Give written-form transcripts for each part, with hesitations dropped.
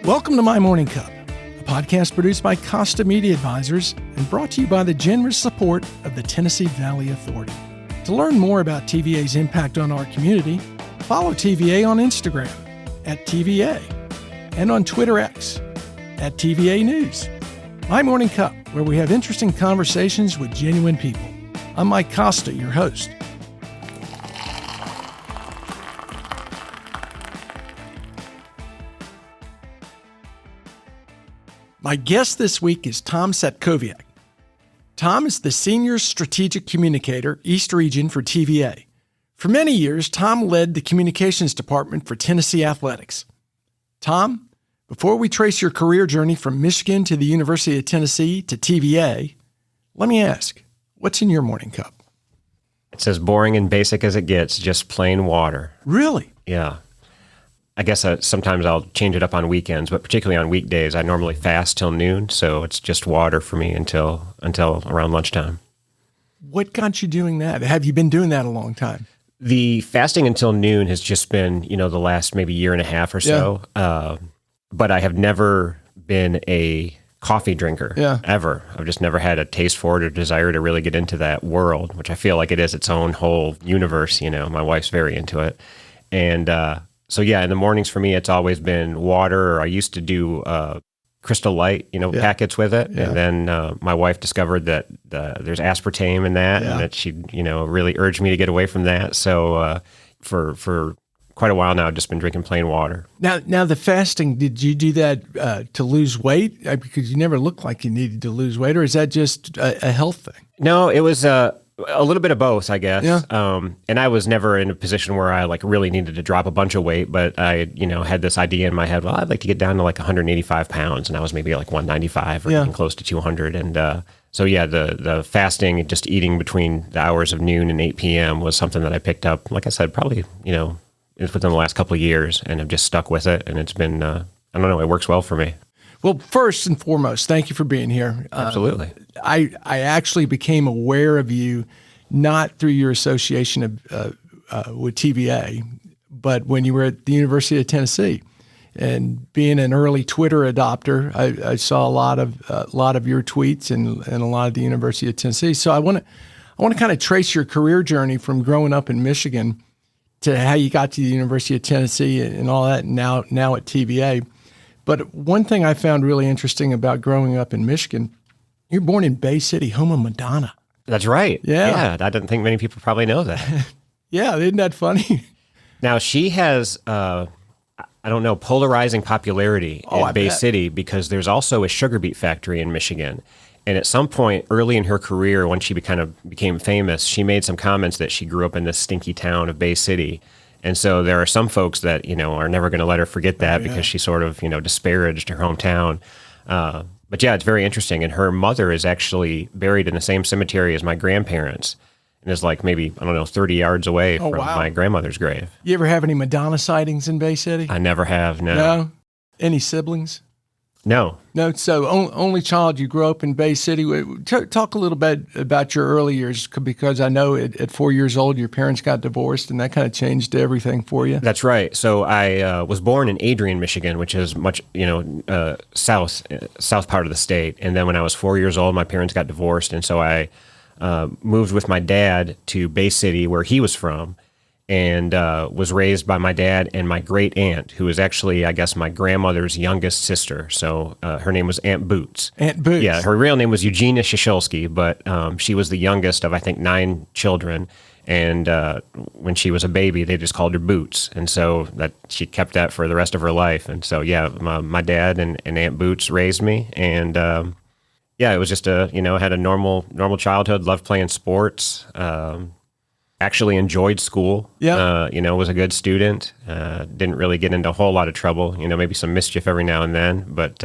Welcome to My Morning Cup, a podcast produced by Costa Media Advisors and brought to you by the generous support of the Tennessee Valley Authority. To learn more about TVA's impact on our community, follow TVA on Instagram at TVA and on Twitter X at TVA News. My Morning Cup, where we have interesting conversations with genuine people. I'm Mike Costa, your host. My guest this week is Tom Satkowiak. Tom is the Senior Strategic Communicator, East Region for TVA. For many years, Tom led the Communications Department for Tennessee Athletics. Tom, before we trace your career journey from Michigan to the University of Tennessee to TVA, let me ask, what's in your morning cup? It's as boring and basic as it gets, just plain water. Really? Yeah. I guess sometimes I'll change it up on weekends, but particularly on weekdays, I normally fast till noon, so it's just water for me until around lunchtime. What got you doing that? Have you been doing that a long time? The fasting until noon has just been, the last maybe year and a half or so, but I have never been a coffee drinker, ever. I've just never had a taste for it or desire to really get into that world, which I feel like it is its own whole universe. My wife's very into it. And so yeah, in the mornings for me, it's always been water, or I used to do Crystal Light, packets with it. Yeah. And then my wife discovered that there's aspartame in that, and that she, really urged me to get away from that. So for quite a while now, I've just been drinking plain water. Now the fasting, did you do that to lose weight? Because you never looked like you needed to lose weight, or is that just a health thing? No, it was a little bit of both, I guess. Yeah. And I was never in a position where I really needed to drop a bunch of weight, but I, had this idea in my head, well, I'd like to get down to 185 pounds. And I was maybe 195 or even close to 200. And so yeah, the fasting, just eating between the hours of noon and 8 p.m. was something that I picked up, like I said, probably, within the last couple of years, and I've just stuck with it. And it's been, I don't know, it works well for me. Well, first and foremost, thank you for being here. Absolutely. I actually became aware of you not through your association with TVA, but when you were at the University of Tennessee. And being an early Twitter adopter, I saw a lot of your tweets and a lot of the University of Tennessee. So I want to kind of trace your career journey from growing up in Michigan to how you got to the University of Tennessee and all that, and now at TVA. But one thing I found really interesting about growing up in Michigan, you're born in Bay City, home of Madonna. That's right. Yeah. I didn't think many people probably know that. Yeah, isn't that funny? Now, she has, polarizing popularity in Bay City, because there's also a sugar beet factory in Michigan. And at some point early in her career, when she kind of became famous, she made some comments that she grew up in this stinky town of Bay City. And so there are some folks that, are never going to let her forget that because she sort of, disparaged her hometown. But yeah, it's very interesting. And her mother is actually buried in the same cemetery as my grandparents, and is maybe, 30 yards away from my grandmother's grave. You ever have any Madonna sightings in Bay City? I never have, no. No? Any siblings? No. No, so only child, you grew up in Bay City. Talk a little bit about your early years, because I know at 4 years old, your parents got divorced, and that kind of changed everything for you. That's right. So I was born in Adrian, Michigan, which is much, south part of the state. And then when I was 4 years old, my parents got divorced, and so I moved with my dad to Bay City, where he was from, and was raised by my dad and my great aunt, who was actually, I guess, my grandmother's youngest sister. So her name was Aunt Boots. Aunt Boots. Yeah, her real name was Eugenia Shishulsky, but she was the youngest of, I think, 9 children. And when she was a baby, they just called her Boots. And so that she kept that for the rest of her life. And so, yeah, my dad and Aunt Boots raised me. And yeah, it was just had a normal childhood, loved playing sports. Actually enjoyed school. Yeah. Was a good student. Didn't really get into a whole lot of trouble. Maybe some mischief every now and then, but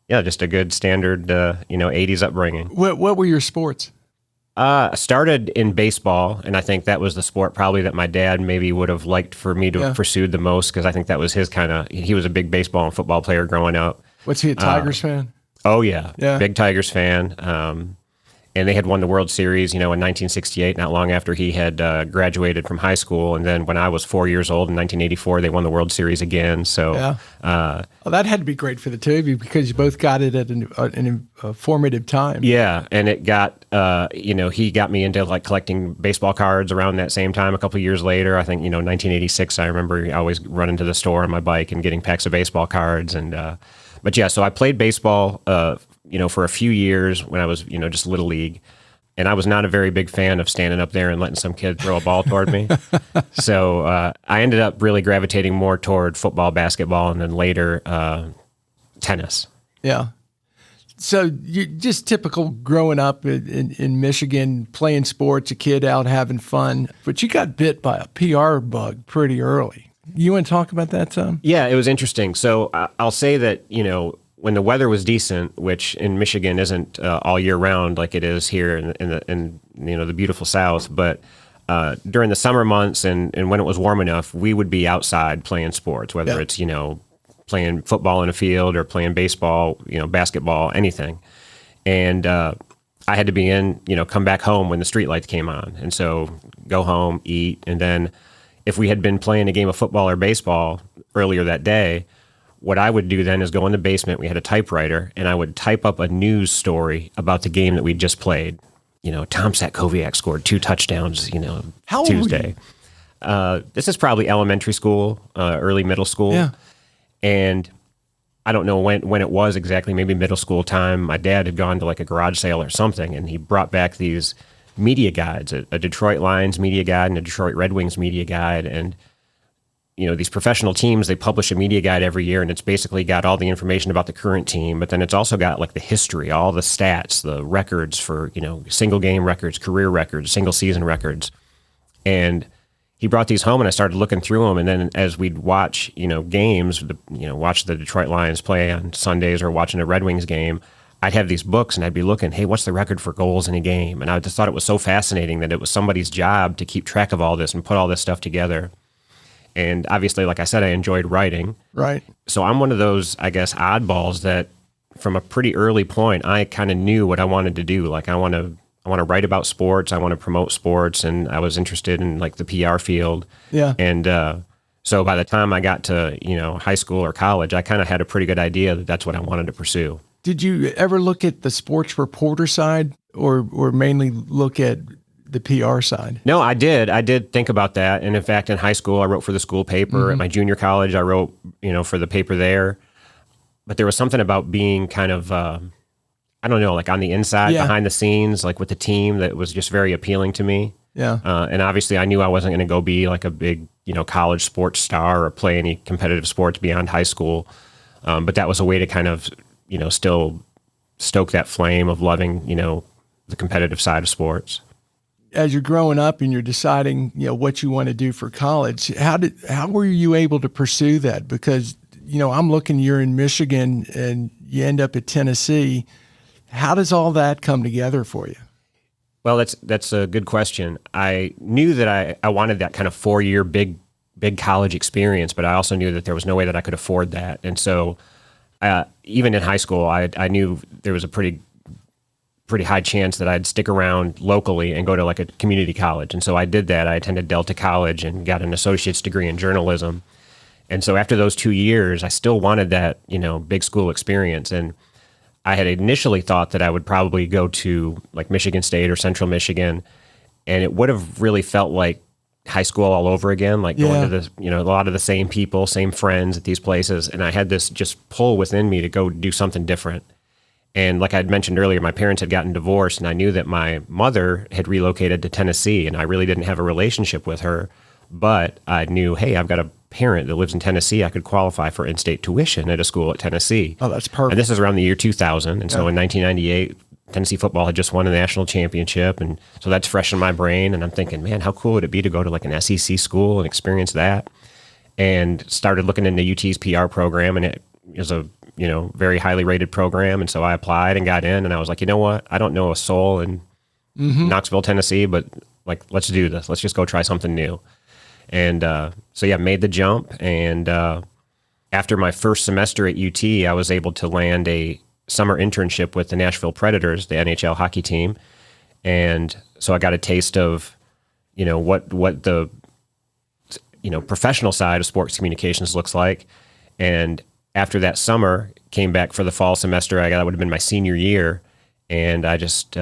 just a good standard 80s upbringing. What were your sports? I started in baseball, and I think that was the sport probably that my dad maybe would have liked for me to have pursued the most, because I think that was his he was a big baseball and football player growing up. What's he, a Tigers fan? Oh yeah, big Tigers fan. And they had won the World Series, in 1968, not long after he had graduated from high school. And then when I was 4 years old in 1984, they won the World Series again. So, well, that had to be great for the two of you because you both got it at a formative time. Yeah, and it got, he got me into like collecting baseball cards around that same time. A couple of years later, I think 1986. I remember always running to the store on my bike and getting packs of baseball cards. And but yeah, so I played baseball. For a few years when I was, just little league. And I was not a very big fan of standing up there and letting some kid throw a ball toward me. So I ended up really gravitating more toward football, basketball, and then later tennis. Yeah. So you just typical growing up in Michigan, playing sports, a kid out having fun. But you got bit by a PR bug pretty early. You want to talk about that, Tom? Yeah, it was interesting. So I'll say that, when the weather was decent, which in Michigan isn't all year round like it is here in the beautiful South, but during the summer months and when it was warm enough, we would be outside playing sports, whether it's playing football in a field or playing baseball, basketball, anything. And I had to be come back home when the streetlights came on, and so go home, eat, and then if we had been playing a game of football or baseball earlier that day, what I would do then is go in the basement. We had a typewriter, and I would type up a news story about the game that we just played. Tom Satkowiak scored 2 touchdowns, How Tuesday. This is probably elementary school, early middle school. Yeah. And I don't know when it was exactly, maybe middle school time. My dad had gone to like a garage sale or something, and he brought back these media guides, a Detroit Lions media guide and a Detroit Red Wings media guide. And these professional teams, they publish a media guide every year, and it's basically got all the information about the current team, but then it's also got like the history, all the stats, the records for, single game records, career records, single season records. And he brought these home, and I started looking through them. And then as we'd watch, games, watch the Detroit Lions play on Sundays or watching a Red Wings game, I'd have these books and I'd be looking, hey, what's the record for goals in a game? And I just thought it was so fascinating that it was somebody's job to keep track of all this and put all this stuff together. And obviously, like I said, I enjoyed writing. Right. So I'm one of those, I guess, oddballs that from a pretty early point, I kind of knew what I wanted to do. Like I want to write about sports. I want to promote sports. And I was interested in like the PR field. Yeah. And so by the time I got to, high school or college, I kind of had a pretty good idea that that's what I wanted to pursue. Did you ever look at the sports reporter side or mainly look at the PR side? No, I did. I did think about that. And in fact, in high school, I wrote for the school paper. Mm-hmm. At my junior college, I wrote, for the paper there. But there was something about being kind of, I don't know, like on the inside, behind the scenes, like with the team that was just very appealing to me. Yeah. And obviously I knew I wasn't going to go be like a big, college sports star or play any competitive sports beyond high school. But that was a way to kind of, still stoke that flame of loving, the competitive side of sports. As you're growing up and you're deciding, what you want to do for college, how were you able to pursue that? Because, I'm looking, you're in Michigan and you end up at Tennessee. How does all that come together for you? Well, that's a good question. I knew that I wanted that kind of 4-year big college experience, but I also knew that there was no way that I could afford that. And so even in high school, I knew there was a pretty high chance that I'd stick around locally and go to like a community college. And so I did that. I attended Delta College and got an associate's degree in journalism. And so after those 2 years, I still wanted that, big school experience. And I had initially thought that I would probably go to like Michigan State or Central Michigan, and it would have really felt like high school all over again, like going to a lot of the same people, same friends at these places. And I had this just pull within me to go do something different. And like I'd mentioned earlier, my parents had gotten divorced, and I knew that my mother had relocated to Tennessee, and I really didn't have a relationship with her. But I knew, hey, I've got a parent that lives in Tennessee. I could qualify for in-state tuition at a school at Tennessee. Oh, that's perfect. And this is around the year 2000. And so in 1998, Tennessee football had just won a national championship. And so that's fresh in my brain. And I'm thinking, man, how cool would it be to go to like an SEC school and experience that? And started looking into UT's PR program, and it was a very highly rated program. And so I applied and got in, and I was like, you know what? I don't know a soul in Knoxville, Tennessee, but like, let's do this. Let's just go try something new. And made the jump. And after my first semester at UT, I was able to land a summer internship with the Nashville Predators, the NHL hockey team. And so I got a taste of, what the, professional side of sports communications looks like. And after that summer, came back for the fall semester. That would have been my senior year. And I just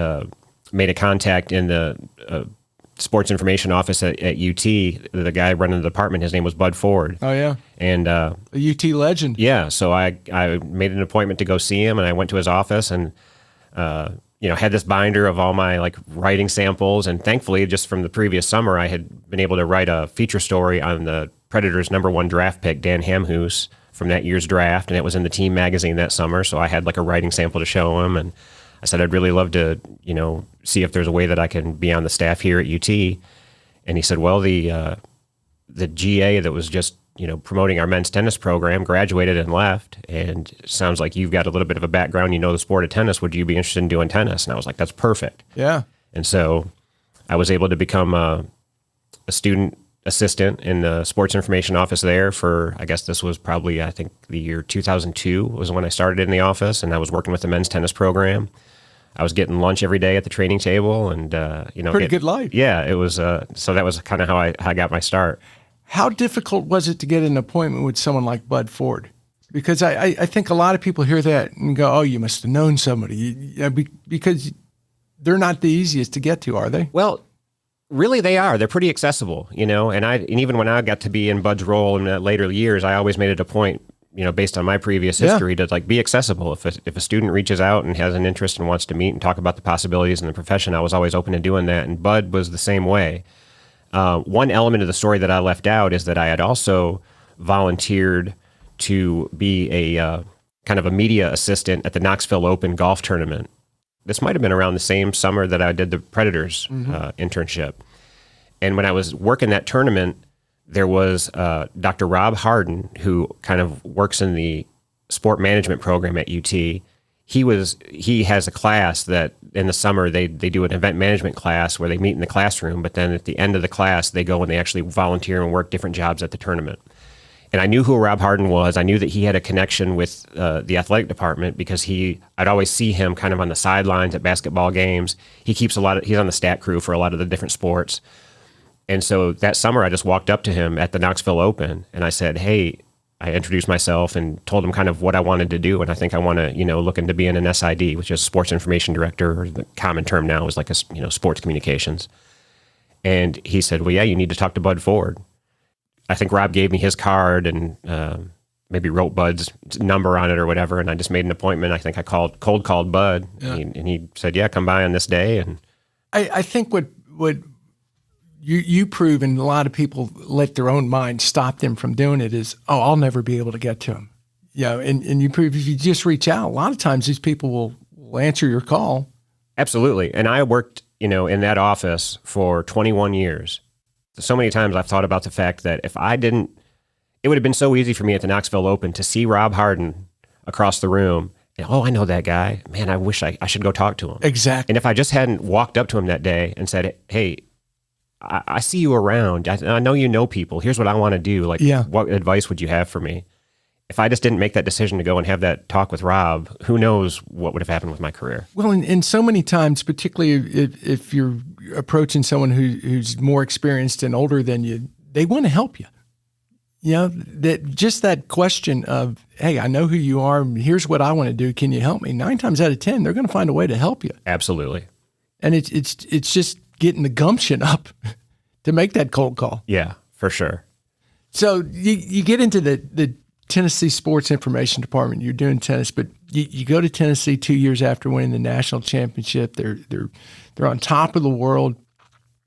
made a contact in the sports information office at UT. The guy running the department, his name was Bud Ford. Oh, yeah. And a UT legend. Yeah. So I made an appointment to go see him, and I went to his office and, had this binder of all my like writing samples. And thankfully, just from the previous summer, I had been able to write a feature story on the Predators' #1 draft pick, Dan Hamhuis, from that year's draft. And it was in the team magazine that summer. So I had like a writing sample to show him. And I said, I'd really love to, see if there's a way that I can be on the staff here at UT. And he said, well, the GA that was just, promoting our men's tennis program graduated and left. And it sounds like you've got a little bit of a background, the sport of tennis. Would you be interested in doing tennis? And I was like, that's perfect. Yeah. And so I was able to become a student assistant in the sports information office there for, I guess this was probably, I think the year 2002 was when I started in the office, and I was working with the men's tennis program. I was getting lunch every day at the training table, and pretty good life. Yeah, it was. So that was kind of how I got my start. How difficult was it to get an appointment with someone like Bud Ford? Because I think a lot of people hear that and go, "Oh, you must have known somebody," because they're not the easiest to get to, are they? Well, really, they are. They're pretty accessible, And even when I got to be in Bud's role in the later years, I always made it a point, based on my previous history, to like be accessible. If a student reaches out and has an interest and wants to meet and talk about the possibilities in the profession, I was always open to doing that. And Bud was the same way. One element of the story that I left out is that I had also volunteered to be a kind of a media assistant at the Knoxville Open golf tournament. This might have been around the same summer that I did the Predators internship. And when I was working that tournament, there was Dr. Rob Harden, who kind of works in the sport management program at UT. He has a class that in the summer they do an event management class where they meet in the classroom, but then at the end of the class, they go and they actually volunteer and work different jobs at the tournament. And I knew who Rob Harden was. I knew that he had a connection with the athletic department because I'd always see him kind of on the sidelines at basketball games. He's on the stat crew for a lot of the different sports. And so that summer I just walked up to him at the Knoxville Open and I said, hey, I introduced myself and told him kind of what I wanted to do. And I think I want to, look into being an SID, which is sports information director, or the common term now is like sports communications. And he said, well, yeah, you need to talk to Bud Ford. I think Rob gave me his card and maybe wrote Bud's number on it or whatever. And I just made an appointment. I think I cold called Bud and he said, yeah, come by on this day. And I think what you prove, and a lot of people let their own mind stop them from doing it, is, oh, I'll never be able to get to him. And you prove if you just reach out, a lot of times these people will answer your call. Absolutely. And I worked, in that office for 21 years. So many times I've thought about the fact that if I didn't, it would have been so easy for me at the Knoxville Open to see Rob Harden across the room. And, oh, I know that guy. Man, I wish I should go talk to him. Exactly. And if I just hadn't walked up to him that day and said, hey, I see you around. I know you know people. Here's what I want to do. Like, What advice would you have for me? If I just didn't make that decision to go and have that talk with Rob, who knows what would have happened with my career? Well, and so many times, particularly if you're approaching someone who's more experienced and older than you, they want to help you. That question of, hey, I know who you are. Here's what I want to do. Can you help me? 9 times out of 10, they're going to find a way to help you. Absolutely. And it's just getting the gumption up to make that cold call. Yeah, for sure. So you get into the Tennessee Sports Information Department. You're doing tennis, but you go to Tennessee 2 years after winning the national championship. They're on top of the world.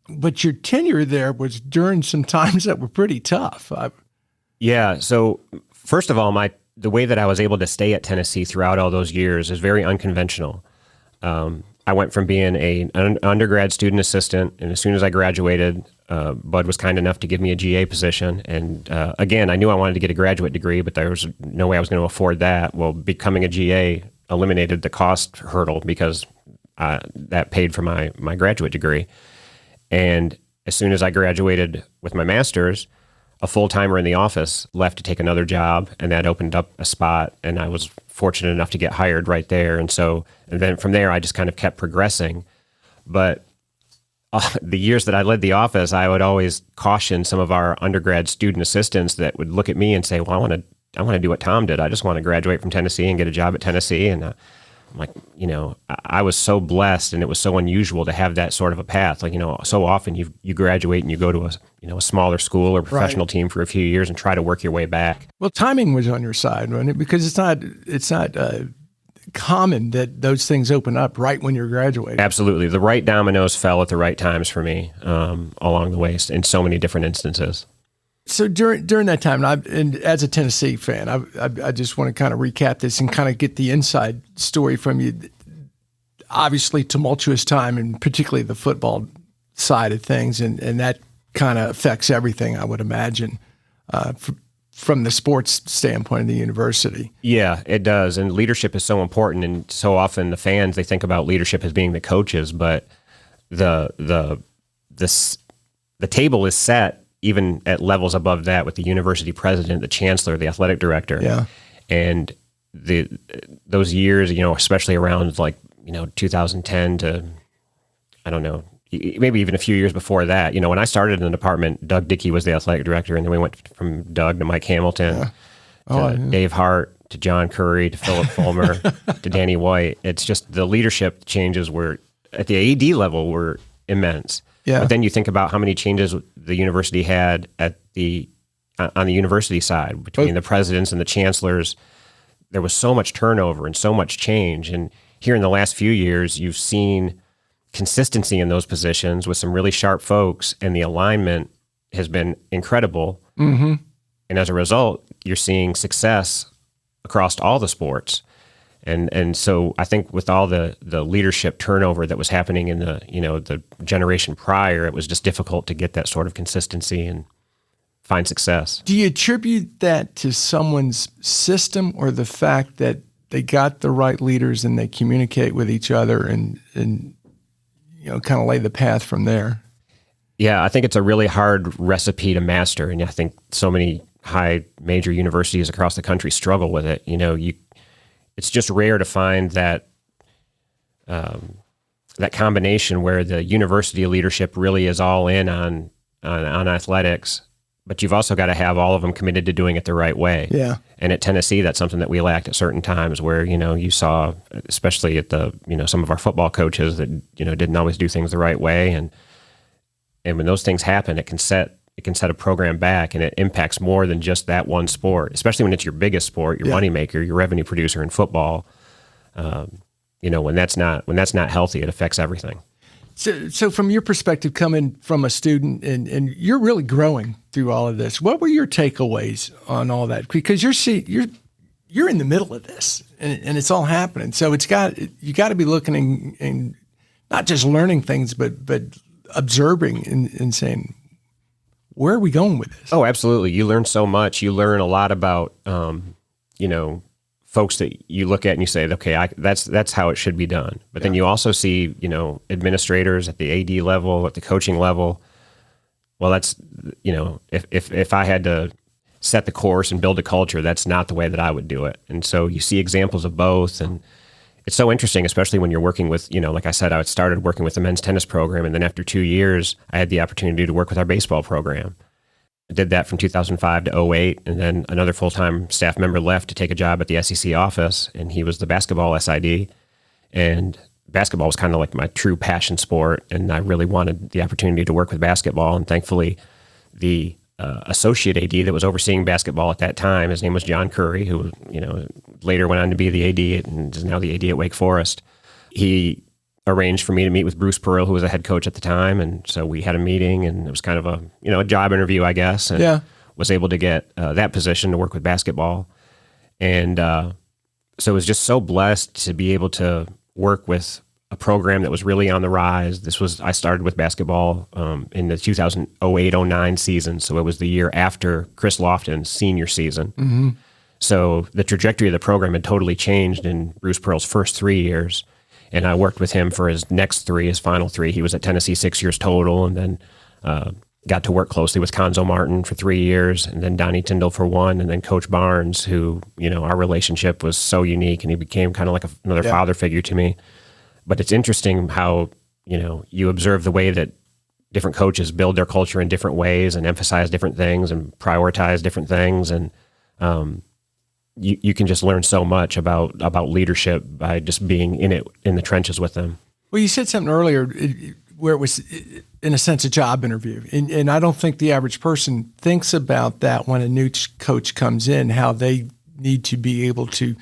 But your tenure there was during some times that were pretty tough. Yeah. So first of all, the way that I was able to stay at Tennessee throughout all those years is very unconventional. I went from being an undergrad student assistant, and as soon as I graduated, Bud was kind enough to give me a GA position. And again, I knew I wanted to get a graduate degree, but there was no way I was going to afford that. Well, becoming a GA eliminated the cost hurdle because that paid for my graduate degree. And as soon as I graduated with my master's, a full-timer in the office left to take another job, and that opened up a spot, and I was fortunate enough to get hired right there. And then from there, I just kind of kept progressing. But the years that I led the office, I would always caution some of our undergrad student assistants that would look at me and say, well, I want to do what Tom did. I just want to graduate from Tennessee and get a job at Tennessee. And I'm like, I was so blessed, and it was so unusual to have that sort of a path. Like, so often you graduate and you go to a smaller school or professional team for a few years and try to work your way back. Well, timing was on your side, wasn't it? Because it's not common that those things open up right when you're graduating. Absolutely. The right dominoes fell at the right times for me along the way in so many different instances. So during that time, and as a Tennessee fan, I just want to kind of recap this and kind of get the inside story from you. Obviously, tumultuous time, and particularly the football side of things, and that kind of affects everything, I would imagine, from the sports standpoint of the university. Yeah, it does. And leadership is so important. And so often the fans, they think about leadership as being the coaches, but the table is set even at levels above that with the university president, the chancellor, the athletic director. Yeah. And those years, especially around 2010 to, I don't know, maybe even a few years before that. When I started in the department, Doug Dickey was the athletic director, and then we went from Doug to Mike Hamilton, to Dave Hart, to John Curry, to Philip Fulmer, to Danny White. It's just the leadership changes were, at the AD level, were immense. Yeah. But then you think about how many changes the university had on the university side between the presidents and the chancellors. There was so much turnover and so much change. And here in the last few years, you've seen consistency in those positions with some really sharp folks, and the alignment has been incredible. Mm-hmm. And as a result, you're seeing success across all the sports. And so I think with all the leadership turnover that was happening in the generation prior, it was just difficult to get that sort of consistency and find success. Do you attribute that to someone's system, or the fact that they got the right leaders and they communicate with each other and kind of lay the path from there? Yeah, I think it's a really hard recipe to master, and I think so many high major universities across the country struggle with it. It's just rare to find that that combination where the university leadership really is all in on athletics, but you've also got to have all of them committed to doing it the right way. Yeah. And at Tennessee, that's something that we lacked at certain times, where you saw, especially at some of our football coaches that didn't always do things the right way, and when those things happen, it can set a program back, and it impacts more than just that one sport, especially when it's your biggest sport, your moneymaker, your revenue producer in football. When that's not healthy, it affects everything. So from your perspective, coming from a student, and you're really growing through all of this, what were your takeaways on all that? Because you're in the middle of this, and it's all happening. So you got to be looking and not just learning things, but observing and saying, where are we going with this? Oh, absolutely. You learn so much. You learn a lot about, folks that you look at and you say, okay, that's how it should be done. But then you also see, administrators at the AD level, at the coaching level. Well, that's, if I had to set the course and build a culture, that's not the way that I would do it. And so you see examples of both. And it's so interesting, especially when you're working with, like I said, I started working with the men's tennis program. And then after 2 years, I had the opportunity to work with our baseball program. I did that from 2005 to 2008. And then another full-time staff member left to take a job at the SEC office. And he was the basketball SID. And basketball was kind of like my true passion sport. And I really wanted the opportunity to work with basketball. And thankfully, the associate AD that was overseeing basketball at that time, his name was John Curry, who later went on to be the AD and is now the AD at Wake Forest. He arranged for me to meet with Bruce Pearl, who was a head coach at the time, and so we had a meeting, and it was kind of a job interview, I guess, and was able to get that position to work with basketball, and so I was just so blessed to be able to work with a program that was really on the rise. I started with basketball in the 2008-09 season, so it was the year after Chris Lofton's senior season. Mm-hmm. So the trajectory of the program had totally changed in Bruce Pearl's first 3 years, and I worked with him for his final 3. He was at Tennessee 6 years total, and then got to work closely with Conzo Martin for 3 years, and then Donnie Tyndall for 1, and then Coach Barnes, who, our relationship was so unique, and he became kind of like another father figure to me. But it's interesting how, you observe the way that different coaches build their culture in different ways and emphasize different things and prioritize different things. And you can just learn so much about leadership by just being in the trenches with them. Well, you said something earlier where it was, in a sense, a job interview. And I don't think the average person thinks about that when a new coach comes in, how they need to be able to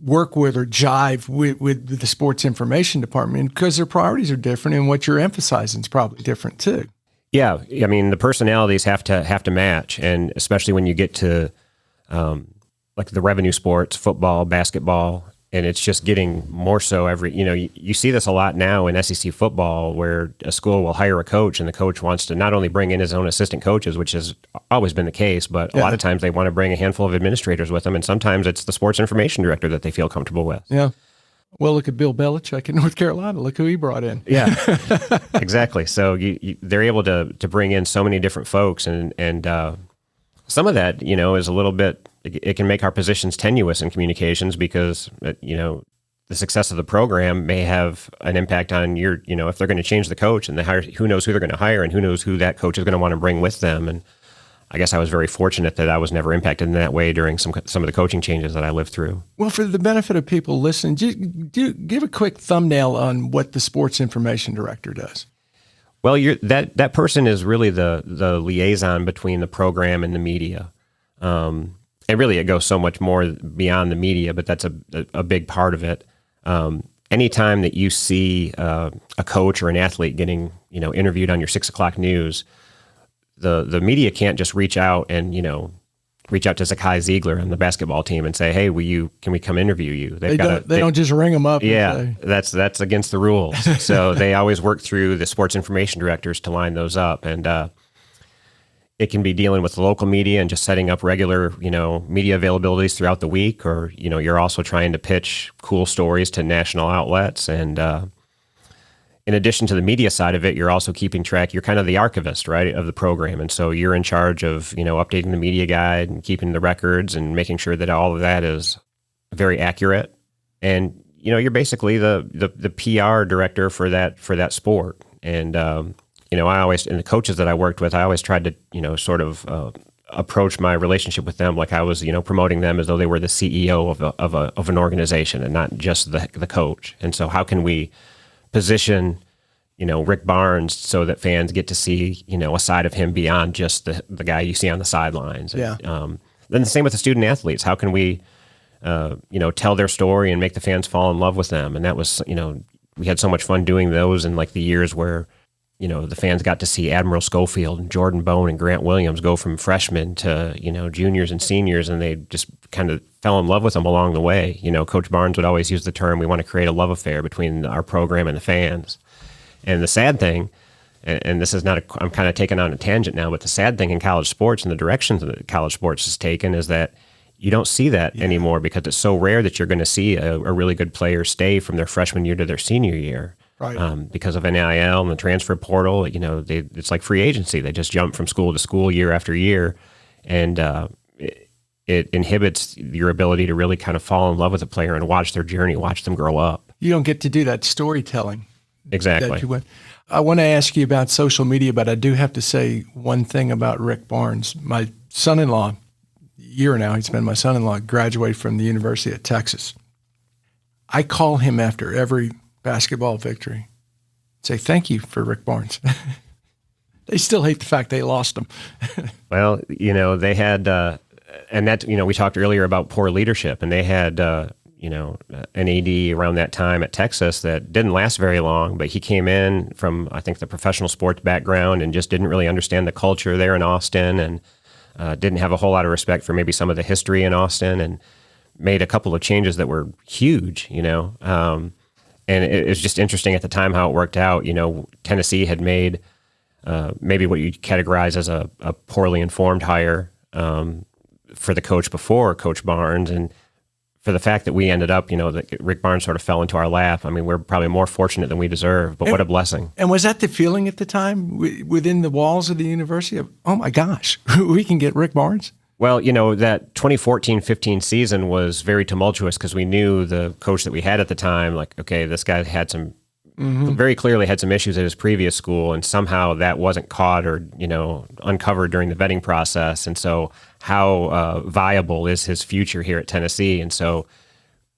work with or jive with the sports information department, because their priorities are different and what you're emphasizing is probably different too. Yeah, I mean, the personalities have to match, and especially when you get to like the revenue sports, football, basketball, and it's just getting more so you see this a lot now in SEC football, where a school will hire a coach and the coach wants to not only bring in his own assistant coaches, which has always been the case, but a lot of times they want to bring a handful of administrators with them, and sometimes it's the sports information director that they feel comfortable with. Yeah. Well, look at Bill Belichick in North Carolina. Look who he brought in. Yeah, exactly. So they're able to bring in so many different folks, and some of that, is a little bit. It can make our positions tenuous in communications because the success of the program may have an impact on your. If they're going to change the coach and they hire, who knows who they're going to hire and who knows who that coach is going to want to bring with them. And I guess I was very fortunate that I was never impacted in that way during some of the coaching changes that I lived through. Well, for the benefit of people listening, give a quick thumbnail on what the sports information director does. Well, that person is really the liaison between the program and the media. And really, it goes so much more beyond the media, but that's a big part of it. Anytime that you see a coach or an athlete getting interviewed on your 6 o'clock news, the media can't just reach out and reach out to Zakai Ziegler on the basketball team and say, "Hey, can we come interview you?" They don't just ring them up. Yeah, that's against the rules. So they always work through the sports information directors to line those up, and it can be dealing with the local media and just setting up regular media availabilities throughout the week, or you're also trying to pitch cool stories to national outlets, and in addition to the media side of it, you're also keeping track. You're kind of the archivist, right, of the program. And so you're in charge of, updating the media guide and keeping the records and making sure that all of that is very accurate. And, you're basically the PR director for that sport. And, I always, and the coaches that I worked with, I always tried to, sort of approach my relationship with them like I was, promoting them as though they were the CEO of an organization and not just the coach. And so how can we position, Rick Barnes so that fans get to see, a side of him beyond just the guy you see on the sidelines. Yeah. Then the same with the student athletes. How can we, tell their story and make the fans fall in love with them? And that was, we had so much fun doing those in like the years where, the fans got to see Admiral Schofield and Jordan Bone and Grant Williams go from freshmen to, juniors and seniors, and they just kind of fell in love with them along the way. Coach Barnes would always use the term, we want to create a love affair between our program and the fans. And the sad thing, and this is not I'm kind of taking on a tangent now, but the sad thing in college sports and the directions that college sports has taken is that you don't see that anymore, because it's so rare that you're going to see a really good player stay from their freshman year to their senior year. Right. Because of NIL and the transfer portal, it's like free agency. They just jump from school to school year after year, and it inhibits your ability to really kind of fall in love with a player and watch their journey, watch them grow up. You don't get to do that storytelling. Exactly. I want to ask you about social media, but I do have to say one thing about Rick Barnes. My son-in-law, year now, he's been my son-in-law, graduated from the University of Texas. I call him after every basketball victory. Say, thank you for Rick Barnes. They still hate the fact they lost him. Well, they had, and that, we talked earlier about poor leadership, and they had, an AD around that time at Texas that didn't last very long, but he came in from, I think, the professional sports background and just didn't really understand the culture there in Austin, and didn't have a whole lot of respect for maybe some of the history in Austin, and made a couple of changes that were huge, and it was just interesting at the time how it worked out. Tennessee had made maybe what you categorize as a poorly informed hire for the coach before Coach Barnes, and for the fact that we ended up, that Rick Barnes sort of fell into our lap. I mean, we're probably more fortunate than we deserve, but what a blessing. And was that the feeling at the time within the walls of the university of, oh my gosh, we can get Rick Barnes? Well, that 2014-15 season was very tumultuous because we knew the coach that we had at the time, like, okay, this guy had some very clearly had some issues at his previous school, and somehow that wasn't caught or, uncovered during the vetting process. And so how viable is his future here at Tennessee? And so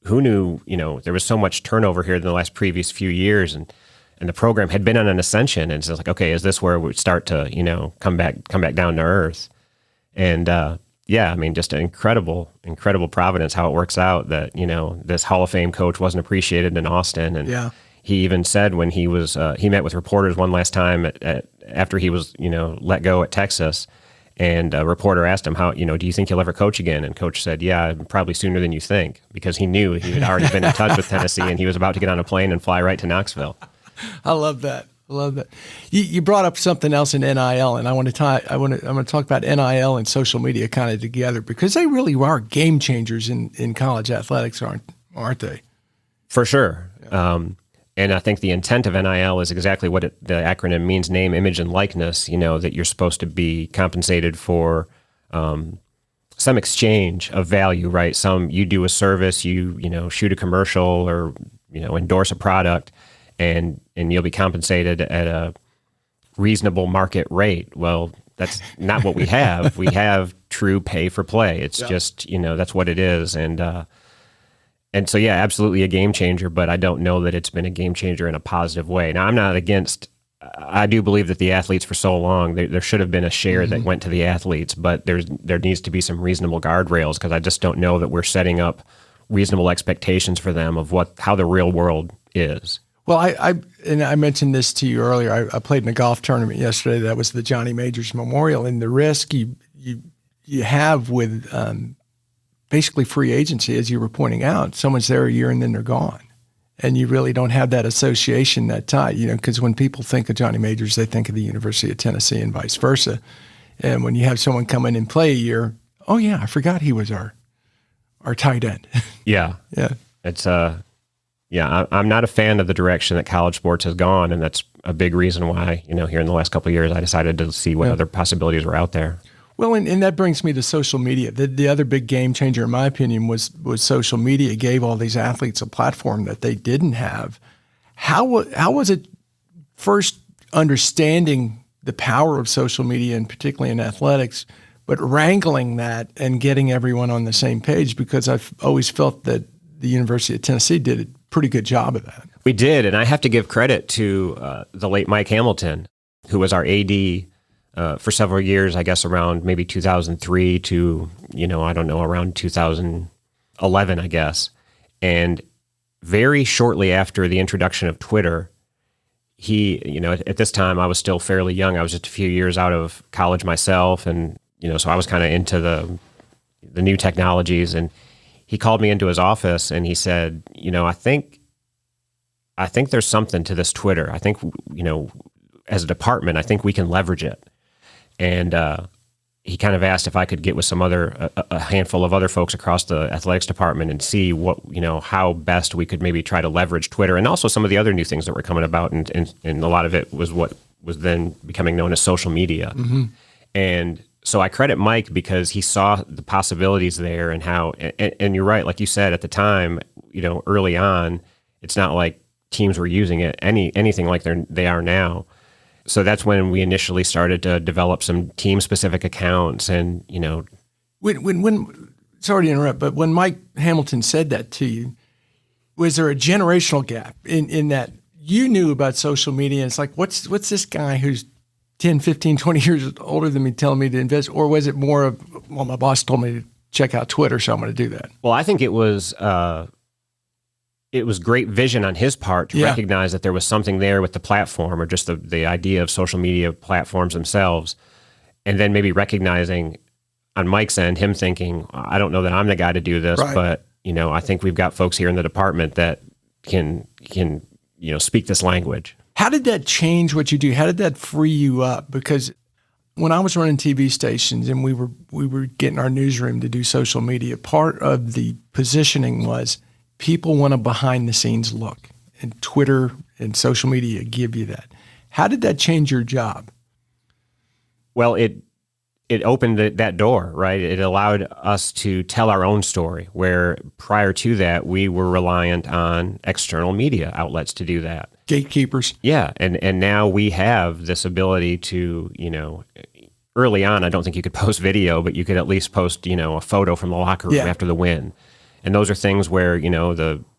who knew, there was so much turnover here in the last previous few years, and the program had been on an ascension. And so it's like, okay, is this where we start to, come back down to earth? And, just an incredible providence how it works out that, this Hall of Fame coach wasn't appreciated in Austin. And he even said when he was, he met with reporters one last time after he was, let go at Texas, and a reporter asked him, how, do you think you'll ever coach again? And coach said, yeah, probably sooner than you think, because he knew he had already been in touch with Tennessee and he was about to get on a plane and fly right to Knoxville. I love that. You brought up something else in NIL, and I'm going to talk about NIL and social media kind of together, because they really are game changers in college athletics, aren't they? For sure. Yeah. And I think the intent of NIL is exactly what the acronym means: name, image, and likeness. That you're supposed to be compensated for some exchange of value, right? You do a service, you shoot a commercial or endorse a product, and you'll be compensated at a reasonable market rate. Well, that's not what we have. We have true pay for play. It's just, that's what it is. And so, yeah, absolutely a game changer, but I don't know that it's been a game changer in a positive way. Now, I'm not against, I do believe that the athletes for so long, there should have been a share that went to the athletes, but there needs to be some reasonable guardrails, because I just don't know that we're setting up reasonable expectations for them of how the real world is. Well, I mentioned this to you earlier. I played in a golf tournament yesterday. That was the Johnny Majors Memorial, and the risk you have with basically free agency, as you were pointing out, someone's there a year and then they're gone, and you really don't have that association, that tie. Because when people think of Johnny Majors, they think of the University of Tennessee and vice versa. And when you have someone come in and play a year, oh yeah, I forgot he was our tight end. Yeah, it's I'm not a fan of the direction that college sports has gone, and that's a big reason why, here in the last couple of years, I decided to see what other possibilities were out there. Well, and that brings me to social media. The other big game changer, in my opinion, was social media gave all these athletes a platform that they didn't have. How was it first understanding the power of social media, and particularly in athletics, but wrangling that and getting everyone on the same page? Because I've always felt that the University of Tennessee did a pretty good job of that. We did, and I have to give credit to the late Mike Hamilton, who was our AD for several years, I guess around maybe 2003 to, around 2011, I guess. And very shortly after the introduction of Twitter, he, at this time I was still fairly young. I was just a few years out of college myself. And, so I was kind of into the new technologies, and he called me into his office and he said, I think there's something to this Twitter. I think, as a department, I think we can leverage it. And he kind of asked if I could get with a handful of other folks across the athletics department and see what, how best we could maybe try to leverage Twitter, and also some of the other new things that were coming about. And a lot of it was what was then becoming known as social media. Mm-hmm. And so I credit Mike because he saw the possibilities there, and how, and you're right, like you said, at the time, early on, it's not like teams were using it anything like they are now. So that's when we initially started to develop some team-specific accounts, and when sorry to interrupt, but when Mike Hamilton said that to you, was there a generational gap in that you knew about social media? And it's like, what's this guy who's 10, 15, 20 years older than me telling me to invest? Or was it more of, well, my boss told me to check out Twitter, so I'm going to do that? Well, I think it was great vision on his part to recognize that there was something there with the platform, or just the idea of social media platforms themselves. And then maybe recognizing on Mike's end, him thinking, I don't know that I'm the guy to do this, right, but I think we've got folks here in the department that can speak this language. How did that change what you do? How did that free you up? Because when I was running TV stations and we were getting our newsroom to do social media, part of the positioning was people want a behind-the-scenes look, and Twitter and social media give you that. How did that change your job? Well, it opened that door, right? It allowed us to tell our own story, where prior to that, we were reliant on external media outlets to do that. gatekeepers. Yeah, and now we have this ability to, early on, I don't think you could post video, but you could at least post, a photo from the locker room after the win. And those are things where,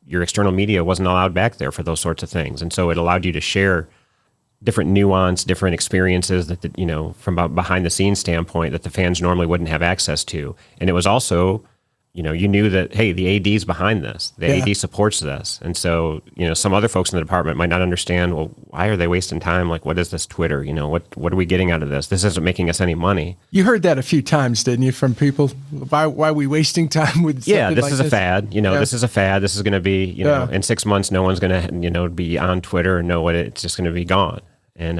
your external media wasn't allowed back there for those sorts of things. And so it allowed you to share different nuance, different experiences that, from a behind the scenes standpoint that the fans normally wouldn't have access to. And it was also, you knew that, hey, the AD's behind this. The AD supports this. And so, some other folks in the department might not understand, well, why are they wasting time? Like, what is this Twitter? What are we getting out of this? This isn't making us any money. You heard that a few times, didn't you, from people? Why are we wasting time with something this like is a fad. This is a fad. This is going to be, in 6 months, no one's going to, be on Twitter and know what it's just going to be gone. And,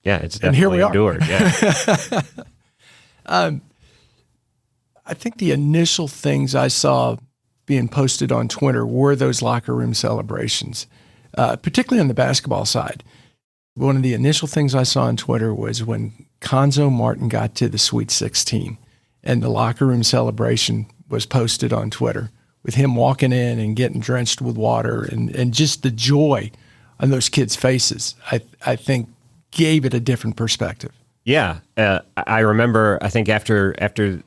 it's definitely here we are. endured. Yeah. I think the initial things I saw being posted on Twitter were those locker room celebrations, particularly on the basketball side. One of the initial things I saw on Twitter was when Konzo Martin got to the Sweet 16 and the locker room celebration was posted on Twitter with him walking in and getting drenched with water and just the joy on those kids' faces, I think gave it a different perspective. Yeah. I remember, I think after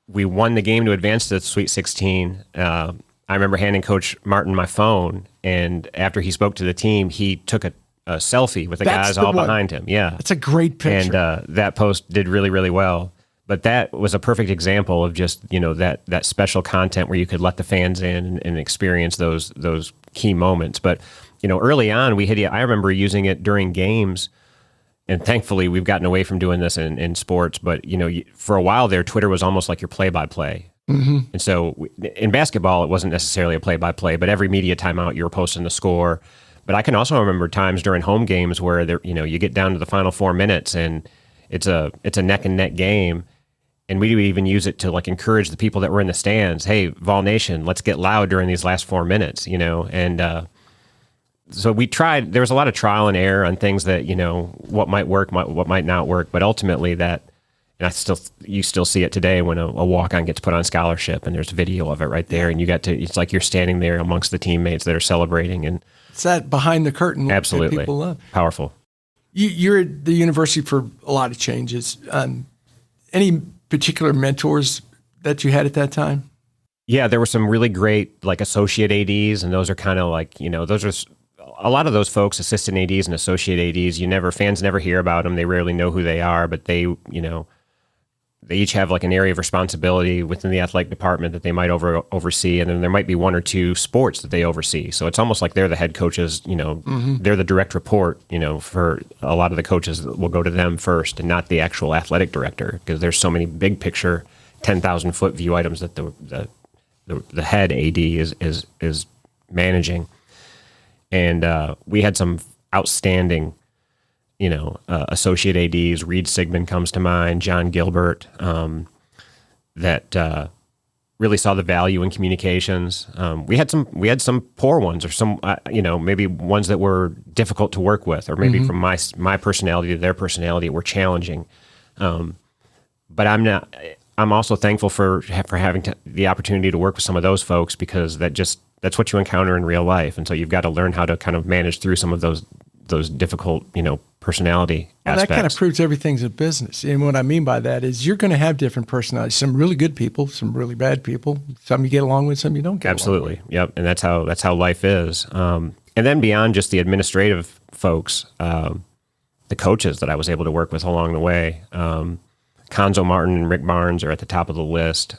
we won the game to advance to the Sweet 16. I remember handing Coach Martin my phone, and after he spoke to the team, he took a selfie with the guys all behind him. Yeah. That's a great picture. And that post did really, really well. But that was a perfect example of just, that special content where you could let the fans in and experience those key moments. But, early on, I remember using it during games. And thankfully, we've gotten away from doing this in sports. But, for a while there, Twitter was almost like your play-by-play. Mm-hmm. And so in basketball, it wasn't necessarily a play-by-play, but every media timeout, you were posting the score. But I can also remember times during home games where you get down to the final 4 minutes and it's a neck-and-neck game. And we would even use it to encourage the people that were in the stands. Hey, Vol Nation, let's get loud during these last 4 minutes, And so we tried. There was a lot of trial and error on things that what might work, what might not work. But ultimately, and you still see it today when a walk-on gets put on scholarship, and there's video of it right there, and it's like you're standing there amongst the teammates that are celebrating, and it's that behind the curtain. Absolutely, that people love. Powerful. You're at the university for a lot of changes. Any particular mentors that you had at that time? Yeah, there were some really great associate ADs, and those are kind of those are. A lot of those folks, assistant ADs and associate ADs, fans never hear about them. They rarely know who they are, but they each have an area of responsibility within the athletic department that they might oversee. And then there might be one or two sports that they oversee. So it's almost like they're the head coaches, mm-hmm. They're the direct report, for a lot of the coaches that will go to them first and not the actual athletic director, because there's so many big picture 10,000 foot view items that the head AD is managing. And we had some outstanding, associate ADs. Reed Sigmund comes to mind, John Gilbert, that really saw the value in communications. We had some poor ones, or some maybe ones that were difficult to work with, or maybe mm-hmm. from my personality to their personality were challenging. But I'm also thankful for having the opportunity to work with some of those folks, because that's what you encounter in real life. And so you've got to learn how to kind of manage through some of those difficult, personality aspects. That kind of proves everything's a business. And what I mean by that is you're going to have different personalities, some really good people, some really bad people, some you get along with, some you don't get Absolutely. along with. Yep. And that's how life is. And then beyond just the administrative folks, the coaches that I was able to work with along the way, Konzo Martin and Rick Barnes are at the top of the list.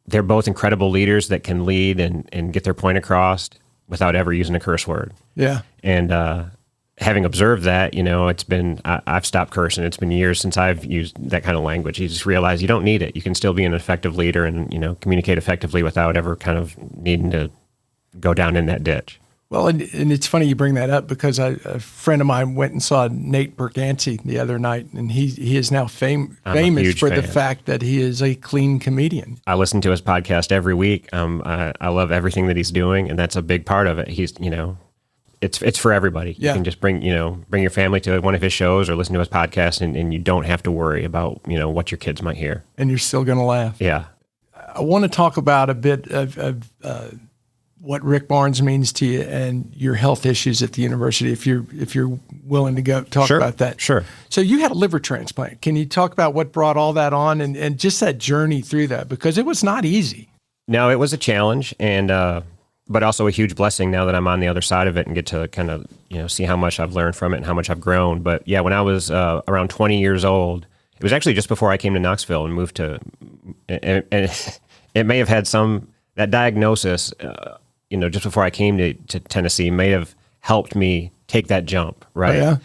They're both incredible leaders that can lead and get their point across without ever using a curse word. Yeah. And having observed that, I've stopped cursing. It's been years since I've used that kind of language. You just realize you don't need it. You can still be an effective leader and, communicate effectively without ever kind of needing to go down in that ditch. Well, and it's funny you bring that up, because a friend of mine went and saw Nate Berganti the other night, and he is now famous for the fact that he is a clean comedian. I listen to his podcast every week. I love everything that he's doing, and that's a big part of it. He's, it's for everybody. Yeah. You can just bring your family to one of his shows or listen to his podcast, and you don't have to worry about, what your kids might hear. And you're still going to laugh. Yeah. I want to talk about a bit of what Rick Barnes means to you and your health issues at the university, if you're willing to go talk about that. Sure. So you had a liver transplant. Can you talk about what brought all that on and just that journey through that? Because it was not easy. No, it was a challenge, and but also a huge blessing now that I'm on the other side of it and get to kind of see how much I've learned from it and how much I've grown. But yeah, when I was around 20 years old, it was actually just before I came to Knoxville and moved to, and it may have had that diagnosis, just before I came to Tennessee may have helped me take that jump, right? Oh,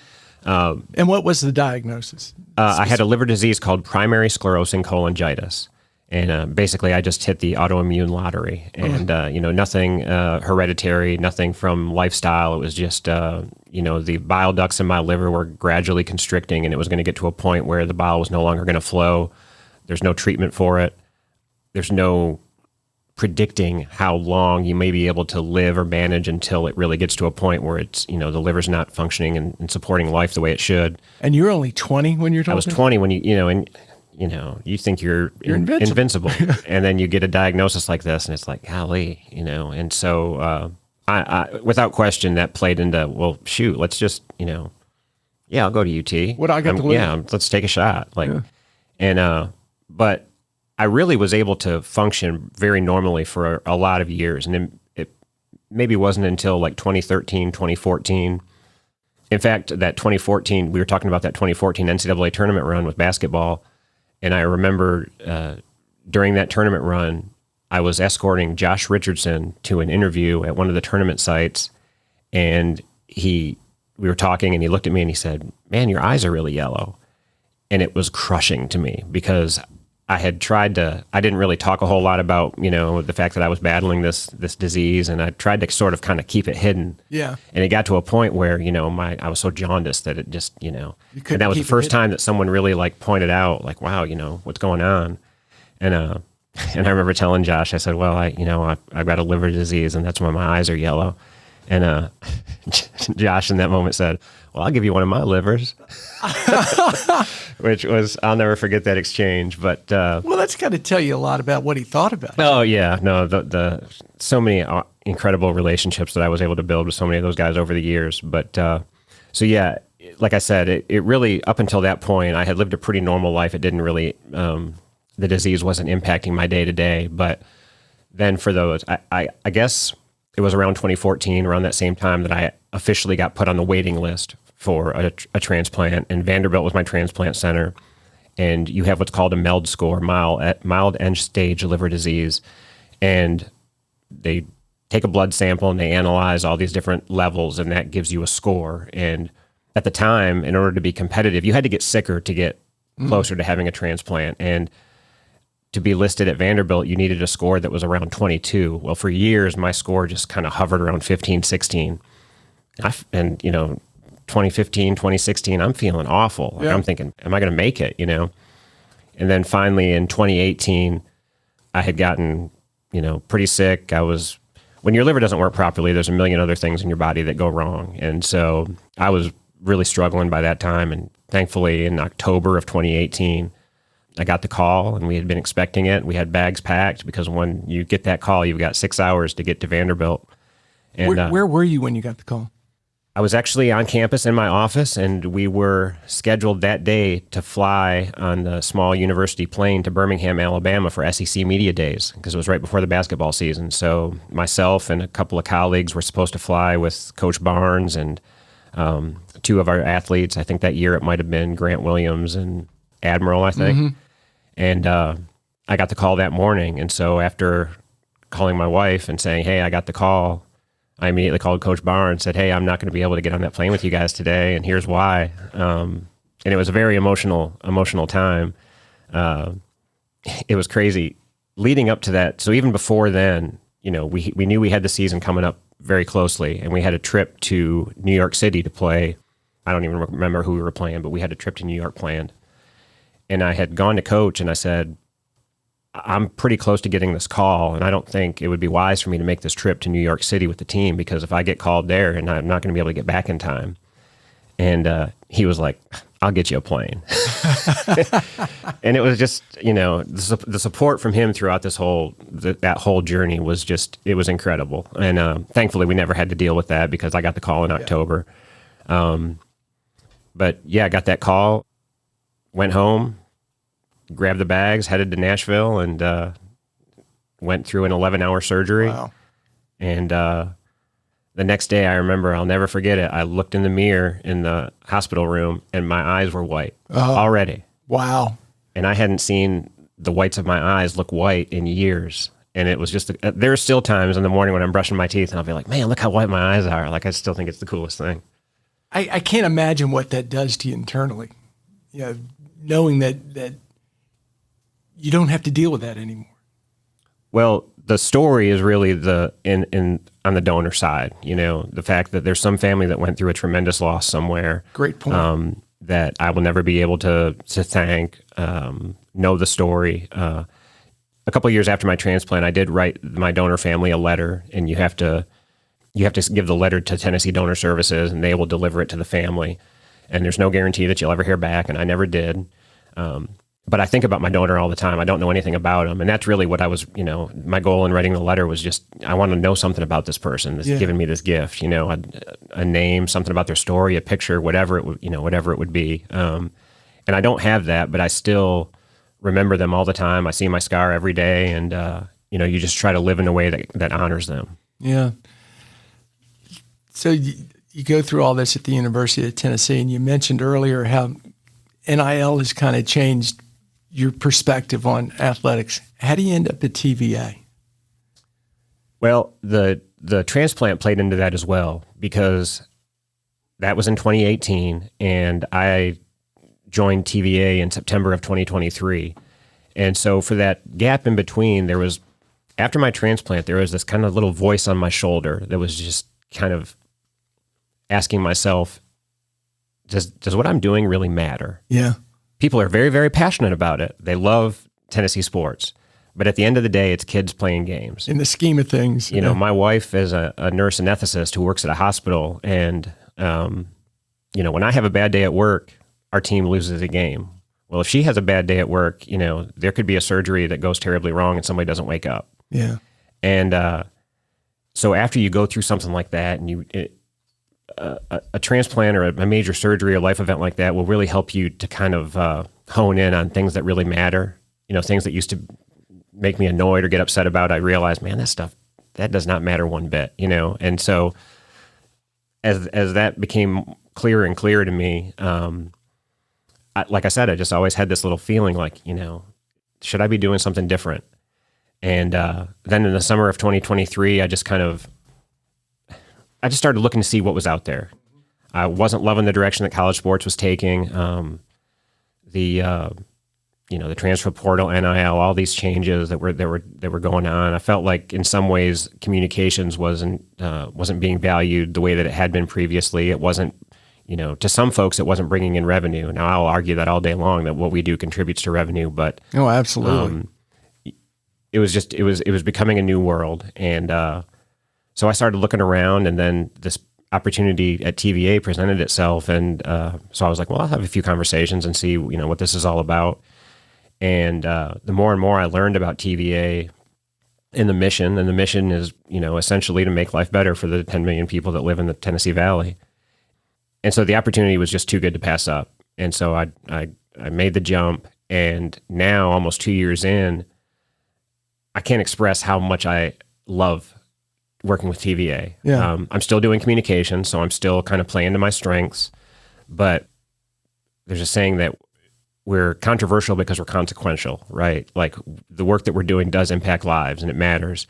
yeah. And what was the diagnosis? I had a liver disease called primary sclerosing cholangitis. And basically, I just hit the autoimmune lottery, and nothing hereditary, nothing from lifestyle. It was just the bile ducts in my liver were gradually constricting, and it was going to get to a point where the bile was no longer going to flow. There's no treatment for it. There's no predicting how long you may be able to live or manage until it really gets to a point where it's the liver's not functioning and supporting life the way it should. And you're only 20 when you're talking? I was 20 when you think you're invincible. And then you get a diagnosis like this, and it's like, golly, And so, I without question, that played into, well, shoot, let's just, I'll go to UT. What I got to live? Yeah, let's take a shot. But I really was able to function very normally for a lot of years, and then it maybe wasn't until like 2013, 2014. In fact, that 2014, we were talking about that 2014 NCAA tournament run with basketball. And I remember during that tournament run, I was escorting Josh Richardson to an interview at one of the tournament sites, and we were talking, and he looked at me and he said, "Man, your eyes are really yellow." And it was crushing to me because I didn't really talk a whole lot about, the fact that I was battling this disease, and I tried to sort of kind of keep it hidden. Yeah. And it got to a point where, I was so jaundiced that it just, and that was the first time that someone really pointed out wow, what's going on. And I remember telling Josh, I said, well, I've got a liver disease, and that's why my eyes are yellow. And Josh in that moment said, well, I'll give you one of my livers, which was, I'll never forget that exchange. But well, that's got to tell you a lot about what he thought about you. Oh yeah, no, the so many incredible relationships that I was able to build with so many of those guys over the years. But so yeah, like I said, it really, up until that point, I had lived a pretty normal life. It didn't really, the disease wasn't impacting my day to day. But then for those, I guess it was around 2014, around that same time, that I officially got put on the waiting list for a transplant, and Vanderbilt was my transplant center. And you have what's called a MELD score, mild end-stage liver disease, and they take a blood sample and they analyze all these different levels, and that gives you a score. And at the time, in order to be competitive, you had to get sicker to get closer to having a transplant. And to be listed at Vanderbilt, you needed a score that was around 22. Well, for years, my score just kind of hovered around 15, 16. And 2015, 2016, I'm feeling awful. Yeah. I'm thinking, am I going to make it, And then finally in 2018, I had gotten, pretty sick. When your liver doesn't work properly, there's a million other things in your body that go wrong. And so I was really struggling by that time. And thankfully in October of 2018, I got the call, and we had been expecting it. We had bags packed, because when you get that call, you've got 6 hours to get to Vanderbilt. And where were you when you got the call? I was actually on campus in my office, and we were scheduled that day to fly on the small university plane to Birmingham, Alabama for SEC Media Days, because it was right before the basketball season. So myself and a couple of colleagues were supposed to fly with Coach Barnes and two of our athletes. I think that year it might have been Grant Williams and Admiral, I think. Mm-hmm. And I got the call that morning. And so after calling my wife and saying, hey, I got the call, I immediately called Coach Barnes and said, hey, I'm not going to be able to get on that plane with you guys today, and here's why. And it was a very emotional time. It was crazy leading up to that. So even before then, we knew we had the season coming up very closely, and we had a trip to New York City to play. I don't even remember who we were playing, but we had a trip to New York planned. And I had gone to Coach and I said, I'm pretty close to getting this call, and I don't think it would be wise for me to make this trip to New York City with the team, because if I get called there, and I'm not going to be able to get back in time. And he was like, I'll get you a plane. And it was just, the support from him throughout that whole journey was just, it was incredible. And thankfully we never had to deal with that because I got the call in October. But yeah, I got that call, went home, grabbed the bags, headed to Nashville, and went through an 11-hour surgery. Wow. And the next day, I remember, I'll never forget it. I looked in the mirror in the hospital room, and my eyes were white already. Wow. And I hadn't seen the whites of my eyes look white in years. And it was just, there are still times in the morning when I'm brushing my teeth, and I'll be like, man, look how white my eyes are. Like, I still think it's the coolest thing. I can't imagine what that does to you internally. Knowing that you don't have to deal with that anymore. Well, the story is really on the donor side. The fact that there's some family that went through a tremendous loss somewhere. Great point. That I will never be able to thank. Know the story. A couple of years after my transplant, I did write my donor family a letter, and you have to give the letter to Tennessee Donor Services, and they will deliver it to the family. And there's no guarantee that you'll ever hear back, and I never did. But I think about my donor all the time. I don't know anything about him. And that's really what I was, my goal in writing the letter was just, I want to know something about this person that's giving me this gift, a name, something about their story, a picture, whatever it would be. And I don't have that, but I still remember them all the time. I see my scar every day, and, you just try to live in a way that honors them. Yeah. So you go through all this at the University of Tennessee, and you mentioned earlier how NIL has kind of changed your perspective on athletics. How do you end up at TVA? Well, the transplant played into that as well, because that was in 2018, and I joined TVA in September of 2023. And so for that gap in between, after my transplant, there was this kind of little voice on my shoulder that was just kind of asking myself, does what I'm doing really matter? Yeah. People are very, very passionate about it. They love Tennessee sports. But at the end of the day, it's kids playing games. In the scheme of things. My wife is a nurse anesthetist who works at a hospital. And, when I have a bad day at work, our team loses a game. Well, if she has a bad day at work, there could be a surgery that goes terribly wrong and somebody doesn't wake up. Yeah. And so after you go through something like that, and a transplant or a major surgery or life event like that will really help you to kind of hone in on things that really matter. Things that used to make me annoyed or get upset about, I realized, man, that does not matter one bit, And so as that became clearer and clearer to me, like I said, I just always had this little feeling like, should I be doing something different? And then in the summer of 2023, I just started looking to see what was out there. I wasn't loving the direction that college sports was taking. The transfer portal, NIL, all these changes that were going on. I felt like in some ways communications wasn't being valued the way that it had been previously. It wasn't, to some folks, it wasn't bringing in revenue. Now I'll argue that all day long that what we do contributes to revenue, but oh, absolutely. It was becoming a new world, and so I started looking around, and then this opportunity at TVA presented itself, and so I was like, well, I'll have a few conversations and see what this is all about. And the more and more I learned about TVA and the mission is essentially to make life better for the 10 million people that live in the Tennessee Valley. And so the opportunity was just too good to pass up, and so I made the jump, and now almost 2 years in, I can't express how much I love working with TVA. Yeah. I'm still doing communication, so I'm still kind of playing to my strengths, but there's a saying that we're controversial because we're consequential, right? Like the work that we're doing does impact lives and it matters.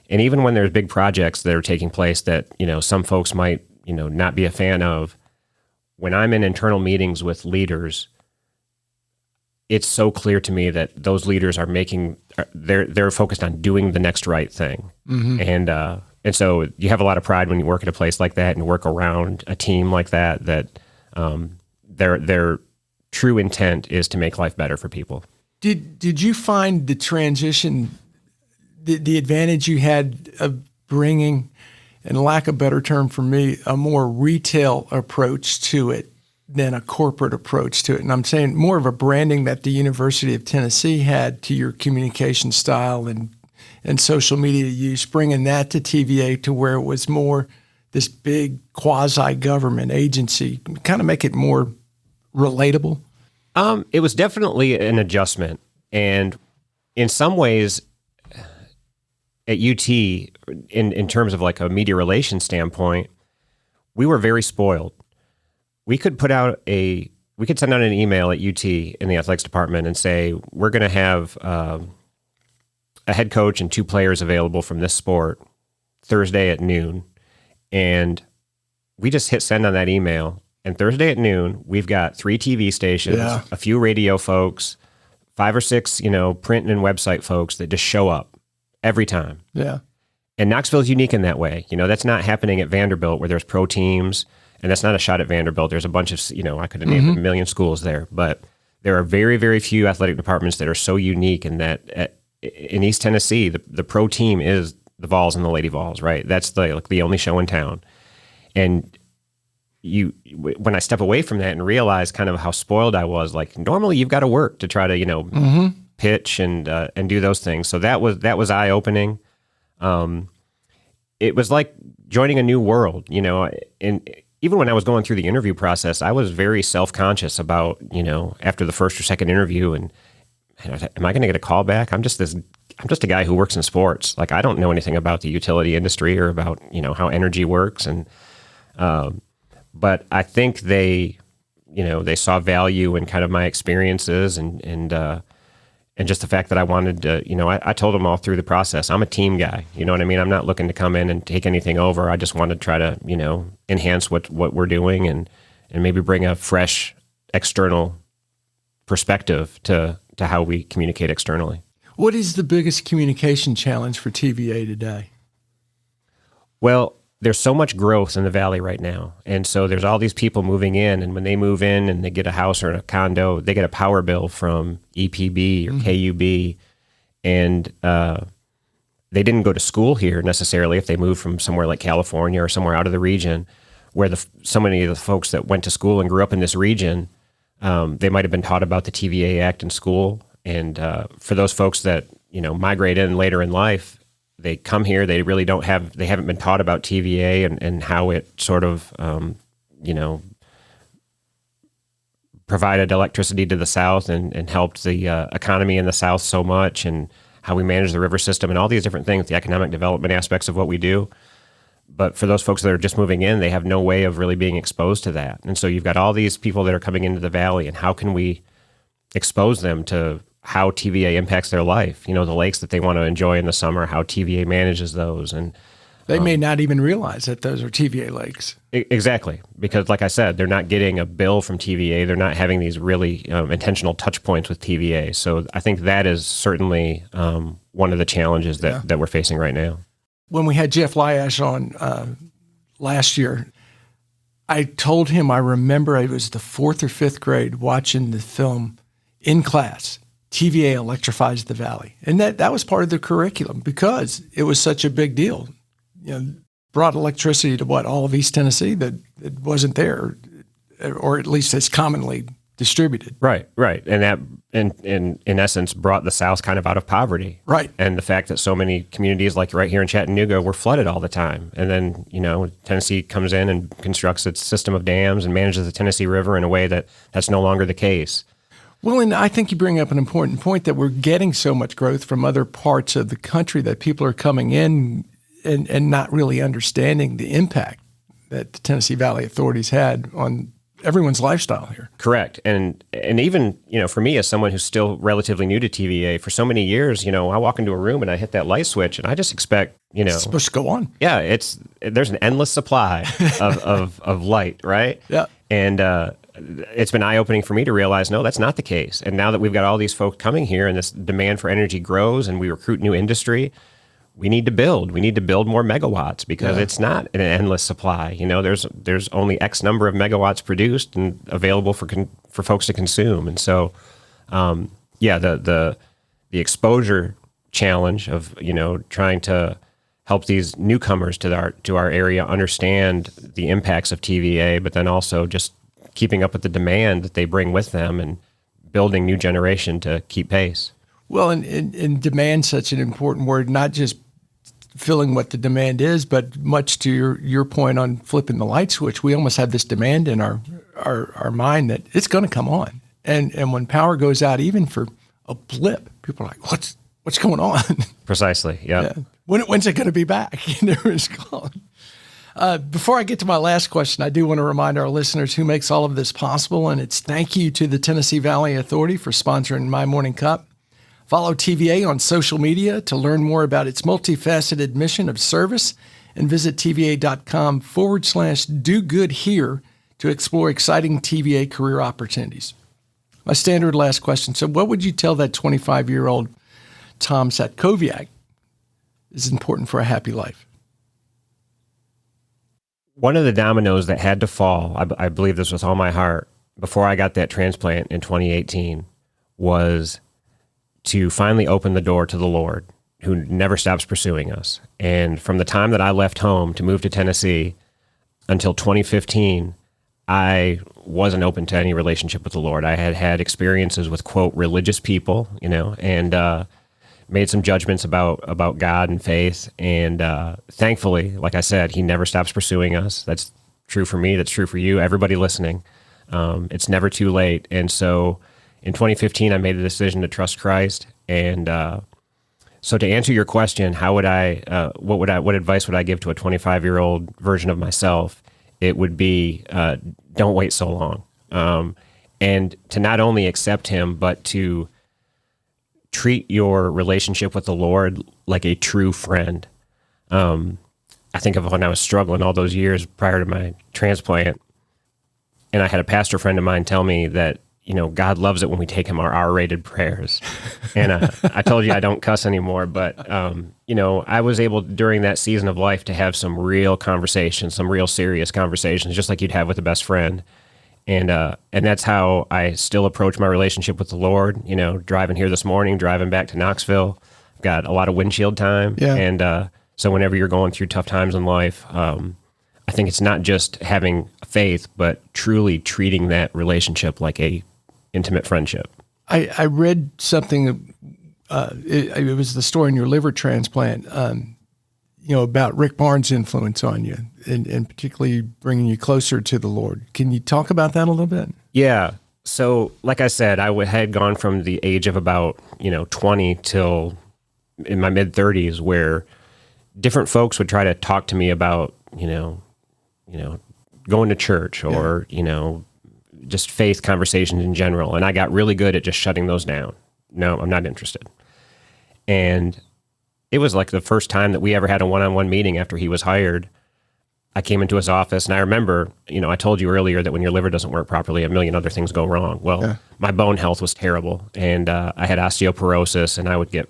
And even when there's big projects that are taking place that, some folks might, not be a fan of, when I'm in internal meetings with leaders, it's so clear to me that those leaders are they're focused on doing the next right thing. Mm-hmm. And so you have a lot of pride when you work at a place like that and work around a team like that their true intent is to make life better for people. Did you find the transition, the advantage you had of bringing, and lack of a better term for me, a more retail approach to it than a corporate approach to it. And I'm saying more of a branding that the University of Tennessee had to your communication style and social media use, bringing that to TVA to where it was more this big quasi-government agency, kind of make it more relatable? It was definitely an adjustment. And in some ways, at UT, in terms of like a media relations standpoint, we were very spoiled. We could send out an email at UT in the athletics department and say, we're going to have a head coach and 2 players available from this sport Thursday at noon. And we just hit send on that email. And Thursday at noon, we've got 3 TV stations, a few radio folks, 5 or 6, print and website folks that just show up every time. Yeah. And Knoxville is unique in that way. That's not happening at Vanderbilt where there's pro teams. And that's not a shot at Vanderbilt. There's a bunch of, I could have named a million schools there, but there are very, very few athletic departments that are so unique in that in East Tennessee, the pro team is the Vols and the Lady Vols, right? That's the only show in town. And when I step away from that and realize kind of how spoiled I was, like normally you've got to work to try to, pitch and do those things. So that was eye-opening. It was like joining a new world, and even when I was going through the interview process, I was very self-conscious about, after the first or second interview, and am I going to get a call back? I'm just a guy who works in sports. Like, I don't know anything about the utility industry or about, how energy works. And, but I think they saw value in kind of my experiences and just the fact that I wanted to, I told them all through the process, I'm a team guy. You know what I mean? I'm not looking to come in and take anything over. I just want to try to, enhance what we're doing and maybe bring a fresh external perspective to how we communicate externally. What is the biggest communication challenge for TVA today? Well, there's so much growth in the Valley right now. And so there's all these people moving in, and when they move in and they get a house or a condo, they get a power bill from EPB or KUB. And they didn't go to school here necessarily if they moved from somewhere like California or somewhere out of the region, where so many of the folks that went to school and grew up in this region, they might have been taught about the TVA Act in school. And for those folks that, migrate in later in life, they come here, they haven't been taught about TVA and how it sort of, provided electricity to the South and helped the economy in the South so much, and how we manage the river system and all these different things, the economic development aspects of what we do. But for those folks that are just moving in, they have no way of really being exposed to that. And so you've got all these people that are coming into the Valley, and how can we expose them to how TVA impacts their life, the lakes that they want to enjoy in the summer, how TVA manages those. And they may not even realize that those are TVA lakes. Exactly. Because like I said, they're not getting a bill from TVA. They're not having these really intentional touch points with TVA. So I think that is certainly one of the challenges that we're facing right now. When we had Jeff Lyash on last year, I told him I remember it was the 4th or 5th grade watching the film in class, TVA electrifies the Valley. And that was part of the curriculum because it was such a big deal. Brought electricity to all of East Tennessee that it wasn't there, or at least as commonly distributed. Right. And that, in essence, brought the South kind of out of poverty. Right. And the fact that so many communities, like right here in Chattanooga, were flooded all the time. And then, Tennessee comes in and constructs its system of dams and manages the Tennessee River in a way that's no longer the case. Well, and I think you bring up an important point that we're getting so much growth from other parts of the country that people are coming in and not really understanding the impact that the Tennessee Valley authorities had on everyone's lifestyle here. Correct. And even, for me as someone who's still relatively new to TVA, for so many years, I walk into a room and I hit that light switch and I just expect, It's supposed to go on. Yeah, there's an endless supply of light, right? Yeah. And it's been eye-opening for me to realize, no, that's not the case. And now that we've got all these folks coming here and this demand for energy grows and we recruit new industry, we need to build more megawatts because it's not an endless supply. There's only X number of megawatts produced and available for folks to consume. And so, the exposure challenge of, trying to help these newcomers to our area understand the impacts of TVA, but then also just keeping up with the demand that they bring with them and building new generation to keep pace. Well, and demand's such an important word, not just filling what the demand is, but much to your point on flipping the light switch, we almost have this demand in our mind that it's going to come on. And when power goes out, even for a blip, people are like, what's going on? Precisely, yeah. When's it going to be back? It's gone. Before I get to my last question, I do want to remind our listeners who makes all of this possible, and it's thank you to the Tennessee Valley Authority for sponsoring My Morning Cup. Follow TVA on social media to learn more about its multifaceted mission of service, and visit TVA.com/do good here to explore exciting TVA career opportunities. My standard last question. So what would you tell that 25-year-old Tom Satkowiak is important for a happy life? One of the dominoes that had to fall, I believe this with all my heart, before I got that transplant in 2018, was to finally open the door to the Lord, who never stops pursuing us. And from the time that I left home to move to Tennessee until 2015, I wasn't open to any relationship with the Lord. I had had experiences with, quote, religious people, and made some judgments about God and faith. And thankfully, like I said, he never stops pursuing us. That's true for me. That's true for you, everybody listening. It's never too late. And so in 2015, I made the decision to trust Christ. And so to answer your question, how would what advice would I give to a 25-year-old version of myself? It would be, don't wait so long. And to not only accept him, but to treat your relationship with the Lord like a true friend. I think of when I was struggling all those years prior to my transplant, and I had a pastor friend of mine tell me that, God loves it when we take him our R-rated prayers. And I told you I don't cuss anymore, but, I was able during that season of life to have some real conversations, some real serious conversations, just like you'd have with a best friend. And that's how I still approach my relationship with the Lord, driving here this morning, driving back to Knoxville. I've got a lot of windshield time. Yeah. And so whenever you're going through tough times in life, I think it's not just having faith, but truly treating that relationship like a intimate friendship. I read something, it was the story in your liver transplant, about Rick Barnes' influence on you, and particularly bringing you closer to the Lord. Can you talk about that a little bit? Yeah. So like I said, I had gone from the age of about, 20 till in my mid-30s, where different folks would try to talk to me about, going to church or, just faith conversations in general. And I got really good at just shutting those down. No, I'm not interested. And it was like the first time that we ever had a one-on-one meeting after he was hired. I came into his office, and I remember, I told you earlier that when your liver doesn't work properly, a million other things go wrong. Well, my bone health was terrible, and I had osteoporosis, and I would get,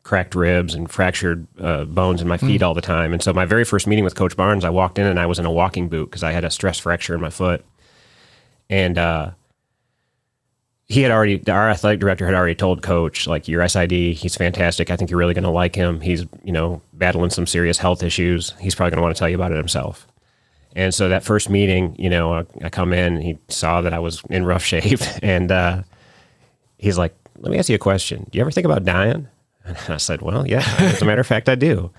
cracked ribs and fractured bones in my feet all the time. And so my very first meeting with Coach Barnes, I walked in and I was in a walking boot because I had a stress fracture in my foot. And our athletic director had already told Coach, like, your SID, he's fantastic. I think you're really going to like him. He's, battling some serious health issues. He's probably going to want to tell you about it himself. And so that first meeting, I come in, and he saw that I was in rough shape. And he's like, let me ask you a question. Do you ever think about dying? And I said, well, yeah, as a matter of fact, I do.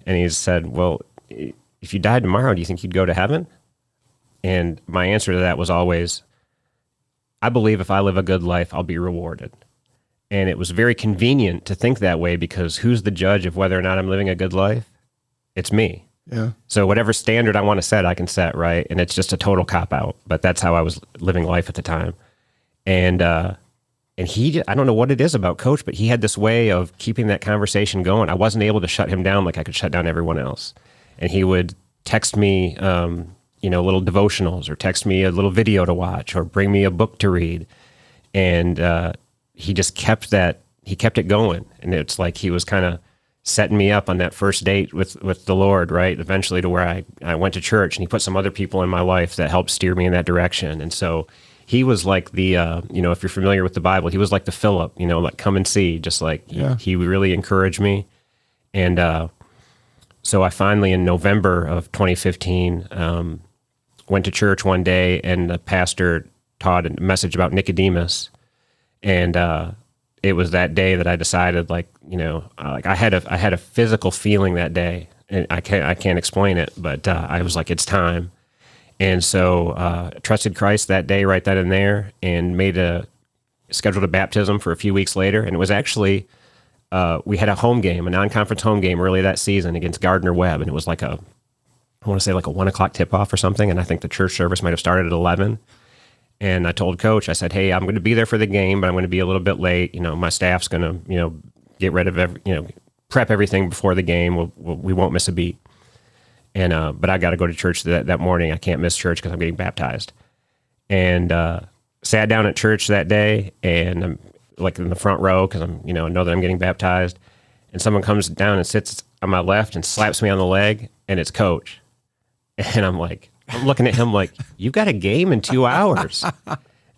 And he said, well, if you died tomorrow, do you think you'd go to heaven? And my answer to that was always, I believe if I live a good life, I'll be rewarded. And it was very convenient to think that way, because who's the judge of whether or not I'm living a good life? It's me. Yeah. So whatever standard I want to set, I can set, right? And it's just a total cop-out. But that's how I was living life at the time. And he, I don't know what it is about Coach, but he had this way of keeping that conversation going. I wasn't able to shut him down like I could shut down everyone else. And he would text me, little devotionals, or text me a little video to watch, or bring me a book to read. And he just kept it going. And it's like he was kind of setting me up on that first date with the Lord, right? Eventually to where I went to church, and he put some other people in my life that helped steer me in that direction. And so he was like the, if you're familiar with the Bible, he was like the Philip, like come and see, just like he really encouraged me. And so I finally, in November of 2015, went to church one day, and the pastor taught a message about Nicodemus, and it was that day that I decided, like, you know, like I had a physical feeling that day, and I can't explain it, but I was like, it's time. And so trusted Christ that day, right then and there, and scheduled a baptism for a few weeks later. And it was actually, we had a home game, a non-conference home game early that season against Gardner Webb, and it was like I want to say like a 1 o'clock tip-off or something, and I think the church service might have started at 11. And I told Coach, I said, hey, I'm going to be there for the game, but I'm going to be a little bit late. You know, my staff's going to, you know, get rid of prep everything before the game. We won't miss a beat. And but I got to go to church that morning. I can't miss church because I'm getting baptized. And sat down at church that day, and I'm like in the front row because I'm, you know that I'm getting baptized. And someone comes down and sits on my left and slaps me on the leg, and it's Coach. And I'm looking at him like, you've got a game in 2 hours.